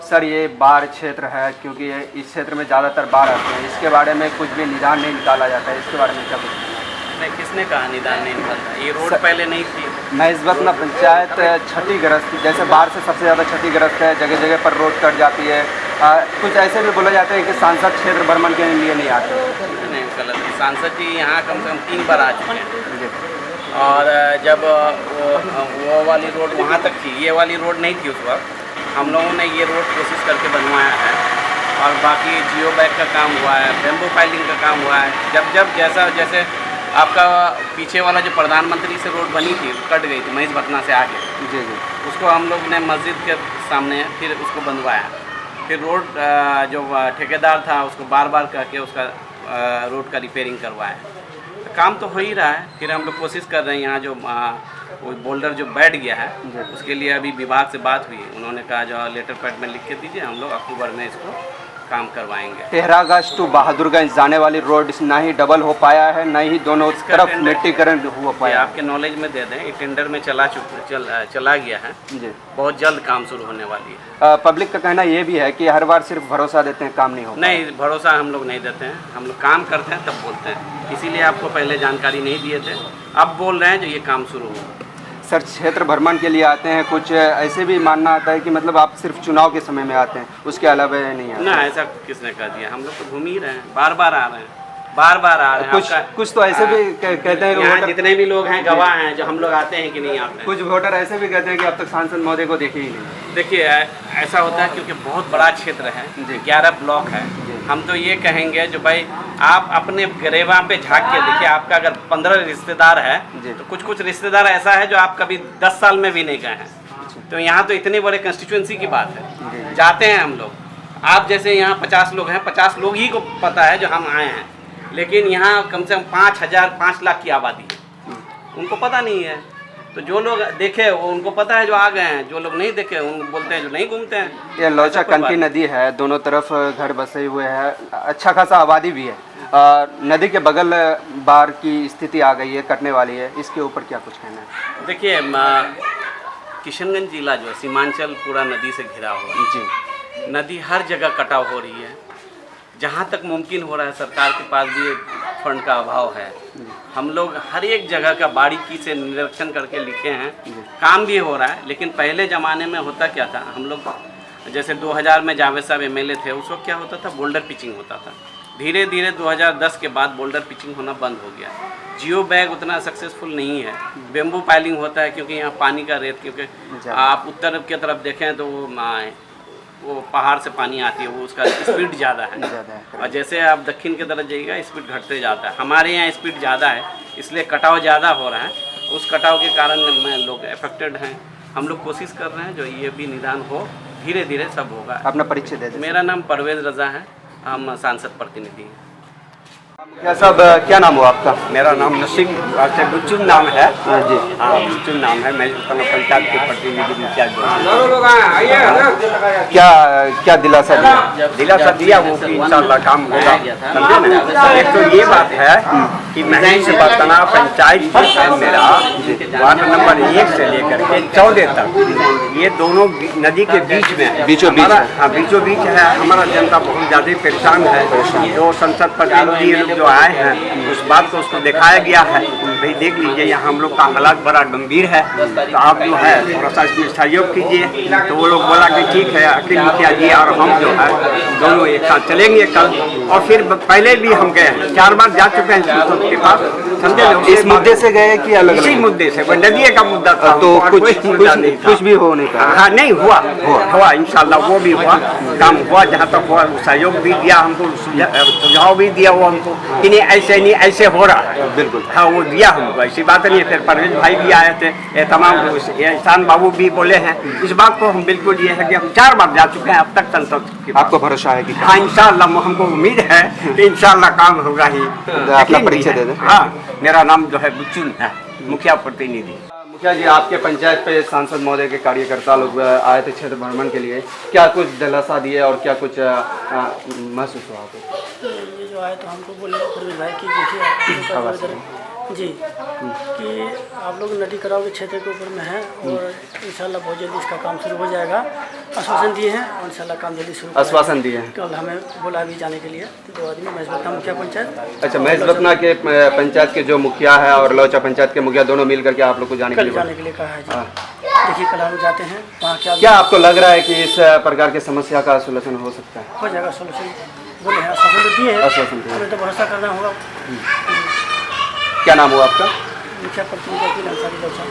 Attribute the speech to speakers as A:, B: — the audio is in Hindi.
A: सर ये बाढ़ क्षेत्र है, क्योंकि इस क्षेत्र में ज़्यादातर बाढ़ आते हैं, इसके बारे में कुछ भी निदान नहीं निकाला जाता है, इसके बारे में क्या कुछ?
B: नहीं, किसने कहा निदान नहीं निकलता? ये रोड पहले नहीं थी।
A: मैं इस वक्त ना पंचायत क्षतिग्रस्त, जैसे बाढ़ से सबसे ज़्यादा क्षतिग्रस्त है, जगह जगह पर रोड कट जाती है। कुछ ऐसे भी बोला जाता है कि सांसद क्षेत्र भ्रमण के लिए नहीं आते।
B: नहीं, गलत है। सांसद जी यहाँ कम से कम 3 बार आ चुके हैं, और जब वो वाली रोड वहाँ तक थी, ये वाली रोड नहीं थी उस वक्त, हम लोगों ने ये रोड कोशिश करके बनवाया है। और बाकी जियो बैग का काम हुआ है, बेम्बू फाइलिंग का काम हुआ है। जब जैसे आपका पीछे वाला जो प्रधानमंत्री से रोड बनी थी, कट गई थी महेश भटना से आगे,
A: जी,
B: उसको हम लोग ने मस्जिद के सामने फिर उसको बनवाया। फिर रोड जो ठेकेदार था उसको बार बार कह के उसका रोड का रिपेयरिंग करवाया। काम तो हो ही रहा है। फिर हम लोग कोशिश कर रहे हैं, यहाँ जो वो बोल्डर जो बैठ गया है उसके लिए अभी विभाग से बात हुई, उन्होंने कहा जो लेटर पैड में लिख के दीजिए, हम लोग अक्टूबर में इसको काम करवाएंगे।
A: टेहरागंज टू बहादुरगंज जाने वाली रोड ना ही डबल हो पाया है, ना ही दोनों तरफ मिट्टीकरण हो पाया।
B: आपके नॉलेज में दे दें, ये टेंडर में चला गया है जी, बहुत जल्द काम शुरू होने वाली है।
A: पब्लिक का कहना ये भी है कि हर बार सिर्फ भरोसा देते हैं, काम नहीं होता।
B: नहीं, भरोसा हम लोग नहीं देते हैं, हम लोग काम करते हैं तब बोलते हैं। इसीलिए आपको पहले जानकारी नहीं दिए थे, अब बोल रहे हैं जो ये काम शुरू हो।
A: सर क्षेत्र भ्रमण के लिए आते हैं, कुछ ऐसे भी मानना आता है कि मतलब आप सिर्फ चुनाव के समय में आते हैं, उसके अलावा नहीं आते?
B: ना, ऐसा किसने कह दिया? हम लोग तो घूम ही रहे हैं, बार बार आ रहे हैं, बार बार आ रहे हैं।
A: कुछ तो ऐसे भी कहते हैं,
B: यहाँ जितने भी लोग हैं गवाह हैं जो हम लोग आते हैं कि नहीं आते हैं।
A: कुछ वोटर ऐसे भी कहते हैं कि अब तक सांसद महोदय को देखे ही नहीं।
B: देखिए, ऐसा होता है क्योंकि बहुत बड़ा क्षेत्र है, 11 ब्लॉक है। हम तो ये कहेंगे जो भाई आप अपने गरेबा पे झाँक के देखिए, आपका अगर 15 रिश्तेदार है तो कुछ रिश्तेदार ऐसा है जो आप कभी 10 साल में भी नहीं गए हैं। तो यहाँ तो इतने बड़े कंस्टिट्यूएंसी की बात है, जाते हैं हम लोग। आप जैसे यहाँ 50 लोग हैं, 50 लोग ही को पता है जो हम आए हैं, लेकिन यहाँ कम से कम 5 लाख की आबादी है, उनको पता नहीं है। तो जो लोग देखे वो उनको पता है जो आ गए हैं, जो लोग नहीं देखे उन बोलते हैं जो नहीं घूमते हैं।
A: ये लौचा कंटी नदी है, दोनों तरफ घर बसे हुए हैं, अच्छा खासा आबादी भी है। नदी के बगल बाढ़ की स्थिति आ गई है, कटने वाली है, इसके ऊपर क्या कुछ कहना है?
B: देखिए, किशनगंज जिला जो है सीमांचल पूरा नदी से घिरा हुआ है जी। नदी हर जगह कटाव हो रही है, जहाँ तक मुमकिन हो रहा है। सरकार के पास भी फंड का अभाव है। हम लोग हर एक जगह का बारीकी से निरीक्षण करके लिखे हैं, काम भी हो रहा है। लेकिन पहले ज़माने में होता क्या था, हम लोग जैसे 2000 में जावेद साहब MLA थे, उस वक्त क्या होता था, बोल्डर पिचिंग होता था। धीरे धीरे 2010 के बाद बोल्डर पिचिंग होना बंद हो गया। जियो बैग उतना सक्सेसफुल नहीं है, बेम्बू पाइलिंग होता है क्योंकि यहाँ पानी का रेत, क्योंकि आप उत्तर की तरफ देखें तो वो पहाड़ से पानी आती है, वो उसका स्पीड ज़्यादा है। और जैसे आप दक्षिण की तरफ जाइएगा स्पीड घटते जाता है। हमारे यहाँ स्पीड ज़्यादा है, इसलिए कटाव ज़्यादा हो रहा है। उस कटाव के कारण में लोग अफेक्टेड हैं। हम लोग कोशिश कर रहे हैं जो ये भी निदान हो, धीरे धीरे सब होगा।
A: अपना परिचय दे दें।
B: मेरा नाम परवेज रजा है, हम सांसद प्रतिनिधि हैं।
A: क्या साहब, क्या नाम हो आपका?
C: मेरा नाम नसीम बुच्चुन नाम है
A: जी।
C: हाँ, बुच्चुन नाम है। मैं पंचायत के प्रतिनिधि मुखिया।
A: क्या दिलासा दिया?
C: दिलासा दिया वो कि इंशाल्लाह काम होगा, समझे ना। एक तो ये बात है कि महेश भटना पंचायत है मेरा, वार्ड नंबर 1 से लेकर के 14 तक, ये दोनों नदी के बीच में,
A: बीचों बीच।
C: हाँ, बीचों बीच है। हमारा जनता बहुत ज़्यादा परेशान है। जो संसद प्रतिनिधि जो आए हैं उस बात को उसको दिखाया गया है, भाई देख लीजिए यहाँ हम लोग का हालात बड़ा गंभीर है, तो आप जो है थोड़ा सा इसमें सहयोग कीजिए। तो वो लोग बोला कि ठीक है, अखिल मुखिया जी और हम जो है दोनों एक साथ चलेंगे कल। और फिर पहले भी हम गए हैं, 4 बार जा चुके हैं संसद के पास, समझे।
A: इस मुद्दे से गए कि अलग?
C: इसी मुद्दे से, वो नदी का मुद्दा था,
A: तो
C: कुछ
A: भी हो नहीं पाया।
C: हाँ, नहीं हुआ इंशाल्लाह, वो भी हुआ, काम हुआ जहाँ तक हुआ। सहयोग भी दिया हमको, सुझाव भी दिया वो हमको कि नहीं ऐसे नहीं ऐसे हो रहा है।
A: बिल्कुल,
C: हाँ, वो दिया हमको, ऐसी बात नहीं है। फिर परवेज भाई भी आए थे, ये तमाम एहसान बाबू भी बोले हैं। इस बात को हम बिल्कुल ये है कि हम 4 बार जा चुके हैं अब तक संसद की।
A: आपको भरोसा है कि?
C: हाँ, इंशाल्लाह हमको उम्मीद है कि इंशाल्लाह काम होगा ही।
A: अपना परिचय दे दें।
C: हाँ, मेरा नाम जो है बुच्चुन है, मुखिया प्रतिनिधि।
A: मुखिया जी, आपके पंचायत पे सांसद महोदय के कार्यकर्ता लोग आए थे क्षेत्र भ्रमण के लिए, क्या कुछ दिलासा दिए और क्या कुछ महसूस हुआ आपको?
D: ये जो आए तो हमको बोले परवेज भाई की देखिए जी कि आप लोग नदी कटाव के क्षेत्र के ऊपर में है और इंशाल्लाह बहुत जल्दी इसका काम शुरू हो जाएगा। आश्वासन दिए हैं और इंशाल्लाह काम जल्दी शुरू
A: आश्वासन दिए हैं।
D: कल हमें बोला भी जाने के लिए 2 आदमी महेशवतना मुखिया पंचायत।
A: अच्छा, महेशवतना के पंचायत के जो मुखिया है और लौचा पंचायत के मुखिया दोनों मिल करके आप लोग को जाने के
D: कल
A: लिए
D: जाने के लिए कहा है जी। देखिए कल हम जाते हैं वहाँ
A: क्या आपको लग रहा है कि इस प्रकार की समस्या का सोल्यूशन हो सकता है?
D: हो जाएगा सोल्यूशन, बोले हैं आश्वासन तो दिए हैं,
A: आश्वासन दिए।
D: हमें तो भरोसा करना होगा।
A: क्या नाम हुआ आपका?
D: मुखिया प्रतिनिधि अंसारी लौचा।